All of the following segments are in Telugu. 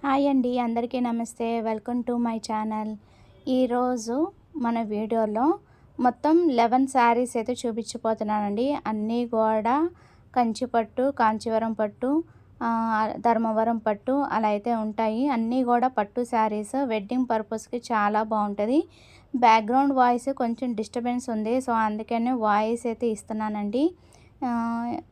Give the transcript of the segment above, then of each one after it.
హాయ్ అండి, అందరికీ నమస్తే. Welcome to my channel. ఈరోజు మన వీడియోలో మొత్తం 11 శారీస్ అయితే చూపించిపోతున్నానండి. అన్నీ కూడా కంచి పట్టు, కాంచీవరం పట్టు, ధర్మవరం పట్టు అలా అయితే ఉంటాయి. అన్నీ కూడా పట్టు శారీస్. వెడ్డింగ్ పర్పస్కి చాలా బాగుంటుంది. బ్యాక్గ్రౌండ్ వాయిస్ కొంచెం డిస్టర్బెన్స్ ఉంది, సో అందుకనే వాయిస్ అయితే ఇస్తున్నానండి.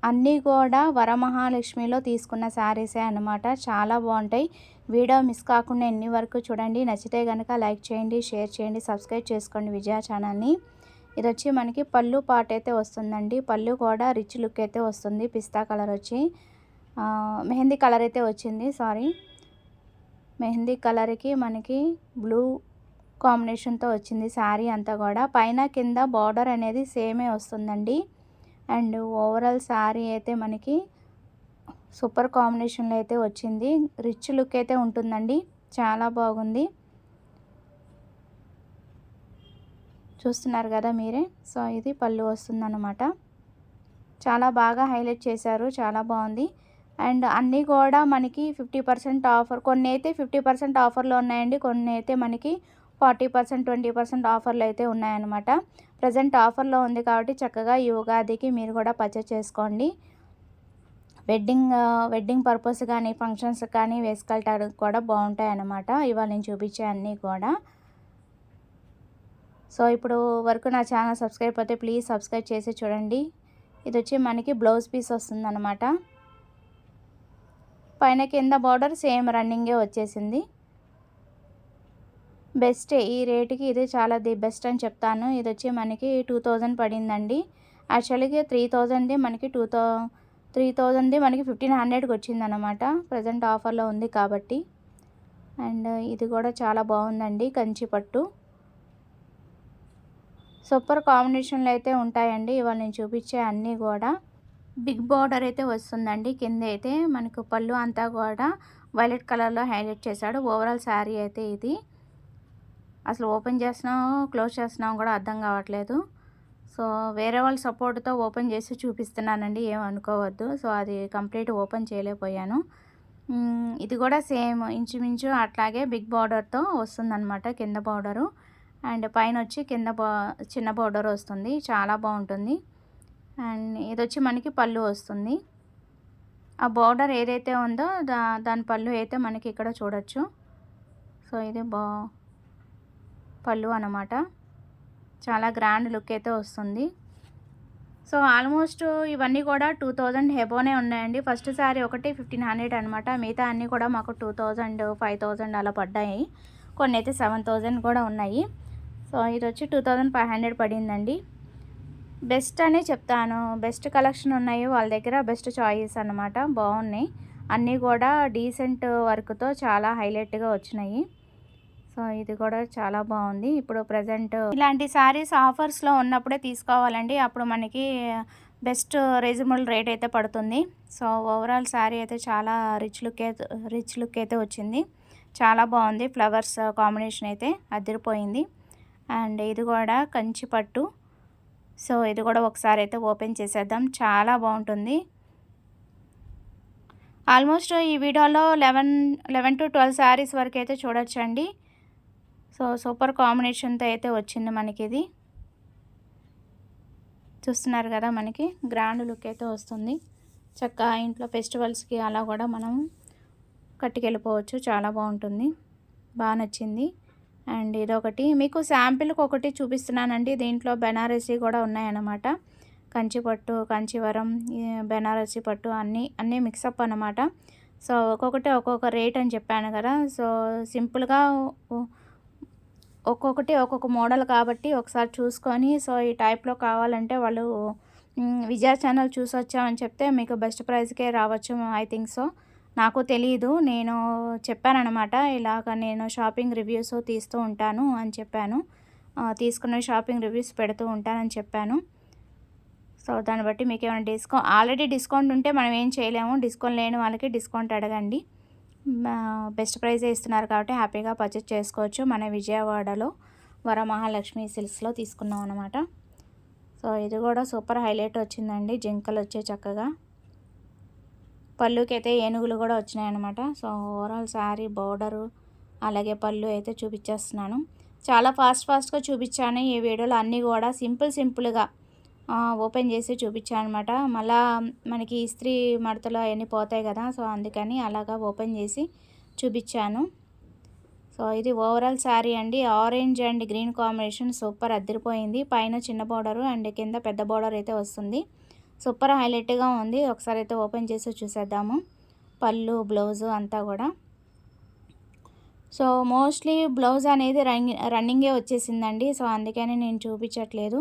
అన్నీ కూడా వరమహాలక్ష్మిలో తీసుకున్న శారీసే అన్నమాట. చాలా బాగుంటాయి. వీడియో మిస్ కాకుండా ఎన్ని వరకు చూడండి. నచ్చితే కనుక లైక్ చేయండి, షేర్ చేయండి, సబ్స్క్రైబ్ చేసుకోండి విజయ ఛానల్ని. ఇది వచ్చి మనకి పళ్ళు పాట అయితే వస్తుందండి. పళ్ళు కూడా రిచ్ లుక్ అయితే వస్తుంది. పిస్తా కలర్ వచ్చి మెహందీ కలర్ అయితే వచ్చింది. మెహందీ కలర్కి మనకి బ్లూ కాంబినేషన్తో వచ్చింది శారీ అంతా కూడా. పైన కింద బార్డర్ అనేది సేమే వస్తుందండి. అండ్ ఓవరాల్ శారీ అయితే మనకి సూపర్ కాంబినేషన్లో అయితే వచ్చింది. రిచ్ లుక్ అయితే ఉంటుందండి. చాలా బాగుంది. చూస్తున్నారు కదా మీరే. సో ఇది పళ్ళు వస్తుందన్నమాట. చాలా బాగా హైలైట్ చేశారు. చాలా బాగుంది. అండ్ అన్నీ కూడా మనకి 50% ఆఫర్. కొన్ని అయితే 50% ఆఫర్లో ఉన్నాయండి. కొన్ని అయితే మనకి 40%, 20% ఆఫర్లు అయితే ఉన్నాయన్నమాట. ప్రజెంట్ ఆఫర్లో ఉంది కాబట్టి చక్కగా ఈ ఉగాదికి మీరు కూడా పర్చేస్ చేసుకోండి. వెడ్డింగ్ పర్పస్ కానీ, ఫంక్షన్స్ కానీ వేసుకెళ్ళటానికి కూడా బాగుంటాయి అన్నమాట. ఇవాళ నేను చూపించే అన్నీ కూడా. సో ఇప్పుడు వరకు నా ఛానల్ సబ్స్క్రైబ్ అయితే ప్లీజ్ సబ్స్క్రైబ్ చేసి చూడండి. ఇది వచ్చి మనకి బ్లౌజ్ పీస్ వస్తుందన్నమాట. పైన కింద బార్డర్ సేమ్ రన్నింగే వచ్చేసింది. బెస్ట్. ఈ రేటుకి ఇది చాలా ది బెస్ట్ అని చెప్తాను. ఇది వచ్చి మనకి 2000 పడిందండి. యాక్చువల్గా 3000ది మనకి 3000ది మనకి 1500కి వచ్చిందనమాట. ప్రజెంట్ ఆఫర్లో ఉంది కాబట్టి. అండ్ ఇది కూడా చాలా బాగుందండి. కంచి పట్టు సూపర్ కాంబినేషన్లో అయితే ఉంటాయండి. ఇవాళ నేను చూపించే అన్నీ కూడా. బిగ్ బార్డర్ అయితే వస్తుందండి. కింద అయితే మనకు పళ్ళు అంతా కూడా వైలెట్ కలర్లో హైలైట్ చేశాడు. ఓవరాల్ శారీ అయితే ఇది. అసలు ఓపెన్ చేస్తున్నాం, క్లోజ్ చేస్తున్నాం కూడా అర్థం కావట్లేదు. సో వేరే వాళ్ళ సపోర్ట్తో ఓపెన్ చేసి చూపిస్తున్నానండి, ఏమనుకోవద్దు. సో అది కంప్లీట్ ఓపెన్ చేయలేకపోయాను. ఇది కూడా సేమ్ ఇంచుమించు అట్లాగే బిగ్ బార్డర్తో వస్తుందన్నమాట. కింద బార్డరు అండ్ పైన వచ్చి కింద చిన్న బార్డర్ వస్తుంది. చాలా బాగుంటుంది. అండ్ ఇది వచ్చి మనకి పళ్ళు వస్తుంది. ఆ బార్డర్ ఏదైతే ఉందో దాని పళ్ళు అయితే మనకి ఇక్కడ చూడొచ్చు. సో ఇది పళ్ళు అన్నమాట. చాలా గ్రాండ్ లుక్ అయితే వస్తుంది. సో ఆల్మోస్ట్ ఇవన్నీ కూడా 2000 హెబోనే ఉన్నాయండి. ఫస్ట్ శారీ ఒకటి 1500 అనమాట. మిగతా అన్నీ కూడా మాకు 2000, 5000 అలా పడ్డాయి. కొన్ని అయితే 7000 కూడా ఉన్నాయి. సో ఇది వచ్చి 2500 పడిందండి. బెస్ట్ అనే చెప్తాను. బెస్ట్ కలెక్షన్ ఉన్నాయి వాళ్ళ దగ్గర. బెస్ట్ చాయిస్ అన్నమాట. బాగున్నాయి అన్నీ కూడా. డీసెంట్ వర్క్తో చాలా హైలైట్గా వచ్చినాయి. సో ఇది కూడా చాలా బాగుంది. ఇప్పుడు ప్రజెంట్ ఇలాంటి శారీస్ ఆఫర్స్లో ఉన్నప్పుడే తీసుకోవాలండి. అప్పుడు మనకి బెస్ట్ రీజనబుల్ రేట్ అయితే పడుతుంది. సో ఓవరాల్ శారీ అయితే చాలా రిచ్ లుక్ అయితే వచ్చింది. చాలా బాగుంది. ఫ్లవర్స్ కాంబినేషన్ అయితే అదిరిపోయింది. అండ్ ఇది కూడా కంచి పట్టు. సో ఇది కూడా ఒకసారి అయితే ఓపెన్ చేసేద్దాం. చాలా బాగుంటుంది. ఆల్మోస్ట్ ఈ వీడియోలో 11 to 12 శారీస్ వరకు అయితే చూడొచ్చండి. సో సూపర్ కాంబినేషన్తో అయితే వచ్చింది మనకి. ఇది చూస్తున్నారు కదా, మనకి గ్రాండ్ లుక్ అయితే వస్తుంది. చక్కగా ఇంట్లో ఫెస్టివల్స్కి అలా కూడా మనం కట్టుకెళ్ళిపోవచ్చు. చాలా బాగుంటుంది. బాగా నచ్చింది. అండ్ ఇదొకటి మీకు శాంపిల్కి ఒకటి చూపిస్తున్నానండి. దీంట్లో బెనారసీ కూడా ఉన్నాయన్నమాట. కంచి పట్టు, కాంచీవరం, బెనారసీ పట్టు అన్నీ మిక్సప్ అన్నమాట. సో ఒక్కొక్కటి ఒక్కొక్క రేట్ అని చెప్పాను కదా. సో సింపుల్గా ఒక్కొక్కటి ఒక్కొక్క మోడల్ కాబట్టి ఒకసారి చూసుకొని, సో ఈ టైప్లో కావాలంటే వాళ్ళు విజయ ఛానల్ చూసి వచ్చామని చెప్తే మీకు బెస్ట్ ప్రైస్కే రావచ్చు. I think so. నాకు తెలియదు. నేను చెప్పానన్నమాట, ఇలాగ నేను షాపింగ్ రివ్యూస్ తీస్తూ ఉంటాను అని చెప్పాను. తీసుకున్న షాపింగ్ రివ్యూస్ పెడుతూ ఉంటానని చెప్పాను. సో దాన్ని బట్టి మీకు ఏమైనా ఆల్రెడీ డిస్కౌంట్ ఉంటే మనం ఏం చేయలేము. డిస్కౌంట్ లేని వాళ్ళకి డిస్కౌంట్ అడగండి. బెస్ట్ ప్రైజే ఇస్తున్నారు కాబట్టి హ్యాపీగా పర్చేస్ చేసుకోవచ్చు. మన విజయవాడలో వరమహాలక్ష్మి సిల్క్స్లో తీసుకున్నాం అనమాట. సో ఇది కూడా సూపర్ హైలైట్ వచ్చిందండి. జింకలు వచ్చే చక్కగా పళ్ళుకైతే ఏనుగులు కూడా వచ్చినాయన్నమాట. సో ఓవరాల్ శారీ బోర్డరు అలాగే పళ్ళు అయితే చూపించేస్తున్నాను. చాలా ఫాస్ట్గా చూపించాను ఈ వీడియోలో. అన్నీ కూడా సింపుల్గా ఓపెన్ చేసి చూపించాను అనమాట. మళ్ళా మనకి ఇస్త్రీ మడతలు అవన్నీ పోతాయి కదా, సో అందుకని అలాగా ఓపెన్ చేసి చూపించాను. సో ఇది ఓవరాల్ శారీ అండి. Orange and green combination super అదిరిపోయింది. పైన చిన్న బోర్డరు అండ్ కింద పెద్ద బోర్డర్ అయితే వస్తుంది. సూపర్ హైలైట్గా ఉంది. ఒకసారి అయితే ఓపెన్ చేసి చూసేద్దాము. పళ్ళు బ్లౌజు అంతా కూడా. సో మోస్ట్లీ బ్లౌజ్ అనేది రన్నింగే వచ్చేసిందండి. సో అందుకని నేను చూపించట్లేదు.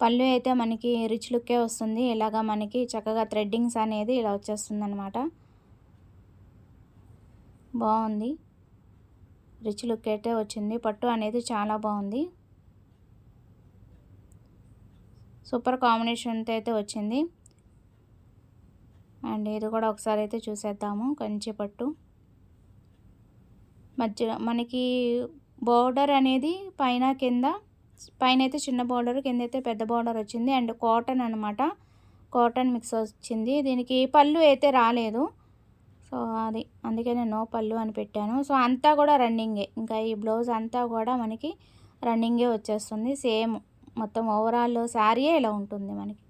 పళ్ళు అయితే మనకి రిచ్ లుక్కే వస్తుంది. ఇలాగా మనకి చక్కగా థ్రెడ్డింగ్స్ అనేది ఇలా వచ్చేస్తుంది అనమాట. బాగుంది, రిచ్ లుక్ అయితే వచ్చింది. పట్టు అనేది చాలా బాగుంది. సూపర్ కాంబినేషన్తో అయితే వచ్చింది. అండ్ ఇది కూడా ఒకసారి అయితే చూసేద్దాము. కంచి పట్టు మధ్య మనకి బోర్డర్ అనేది పైన అయితే చిన్న బోర్డర్, కింద అయితే పెద్ద బోర్డర్ వచ్చింది. అండ్ కాటన్ అనమాట, కాటన్ మిక్స్ వచ్చింది. దీనికి పళ్ళు అయితే రాలేదు. సో అది అందుకనే నో పళ్ళు అని పెట్టాను. సో అంతా కూడా రన్నింగే. ఇంకా ఈ బ్లౌజ్ అంతా కూడా మనకి రన్నింగే వచ్చేస్తుంది. సేమ్ మొత్తం ఓవరాల్ శారీయే ఇలా ఉంటుంది మనకి.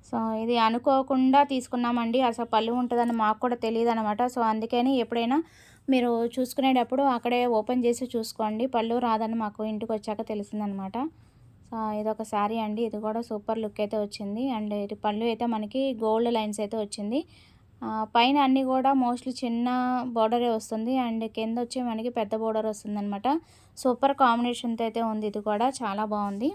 సో ఇది అనుకోకుండా తీసుకున్నామండి. అసలు పళ్ళు ఉంటుందని మాకు కూడా తెలియదు అనమాట. సో అందుకని ఎప్పుడైనా మీరు చూసుకునేటప్పుడు అక్కడే ఓపెన్ చేసి చూసుకోండి. పళ్ళు రాదని మాకు ఇంటికి వచ్చాక తెలిసిందనమాట. సో ఇదొక శారీ అండి. ఇది కూడా సూపర్ లుక్ అయితే వచ్చింది. అండ్ ఇది పళ్ళు అయితే మనకి గోల్డ్ లైన్స్ అయితే వచ్చింది. పైన అన్నీ కూడా మోస్ట్లీ చిన్న బోర్డరే వస్తుంది. అండ్ కింద వచ్చి మనకి పెద్ద బోర్డర్ వస్తుంది అనమాట. సూపర్ కాంబినేషన్తో అయితే ఉంది. ఇది కూడా చాలా బాగుంది.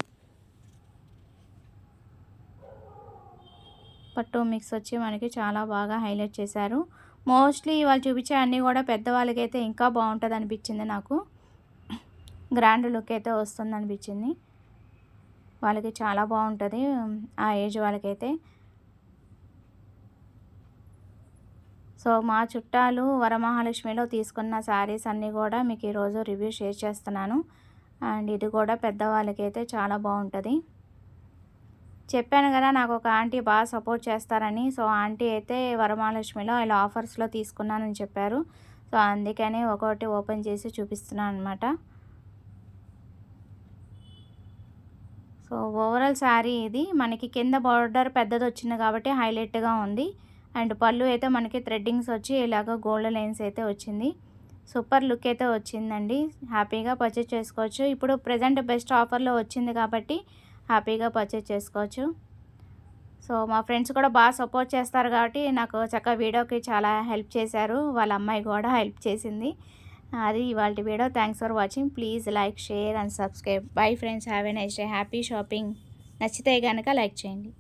పట్టు మిక్స్ వచ్చి మనకి చాలా బాగా హైలైట్ చేశారు. మోస్ట్లీ వాళ్ళు చూపించే అన్నీ కూడా పెద్దవాళ్ళకైతే ఇంకా బాగుంటుంది అనిపించింది నాకు. గ్రాండ్ లుక్ అయితే వస్తుంది అనిపించింది. వాళ్ళకి చాలా బాగుంటుంది ఆ ఏజ్ వాళ్ళకైతే. సో మా చుట్టాలు వరమహాలక్ష్మిలో తీసుకున్న శారీస్ అన్నీ కూడా మీకు ఈరోజు రివ్యూ షేర్ చేస్తున్నాను. అండ్ ఇది కూడా పెద్దవాళ్ళకైతే చాలా బాగుంటుంది. చెప్పాను కదా నాకు ఒక ఆంటీ బాగా సపోర్ట్ చేస్తారని. సో ఆంటీ అయితే వరమహాలక్ష్మిలో ఇలా ఆఫర్స్లో తీసుకున్నానని చెప్పారు. సో అందుకని ఒకటి ఓపెన్ చేసి చూపిస్తున్నాను అనమాట. సో ఓవరాల్ శారీ ఇది మనకి కింద బార్డర్ పెద్దది వచ్చింది కాబట్టి హైలైట్గా ఉంది. అండ్ పళ్ళు అయితే మనకి థ్రెడ్డింగ్స్ వచ్చి ఇలాగ గోల్డ్ లైన్స్ అయితే వచ్చింది. సూపర్ లుక్ అయితే వచ్చిందండి. హ్యాపీగా పర్చేస్ చేసుకోవచ్చు. ఇప్పుడు ప్రజెంట్ బెస్ట్ ఆఫర్లో వచ్చింది కాబట్టి హ్యాపీగా పర్చేస్ చేసుకోవచ్చు. సో మా ఫ్రెండ్స్ కూడా బాగా సపోర్ట్ చేస్తారు కాబట్టి నాకు చక్కగా వీడియోకి చాలా హెల్ప్ చేశారు. వాళ్ళ అమ్మాయి కూడా హెల్ప్ చేసింది. అది ఇవాల్టి video. Thanks for watching. Please like, share and subscribe. Bye friends. Have a nice day. Happy shopping. నచ్చితే కనుక లైక్ చేయండి.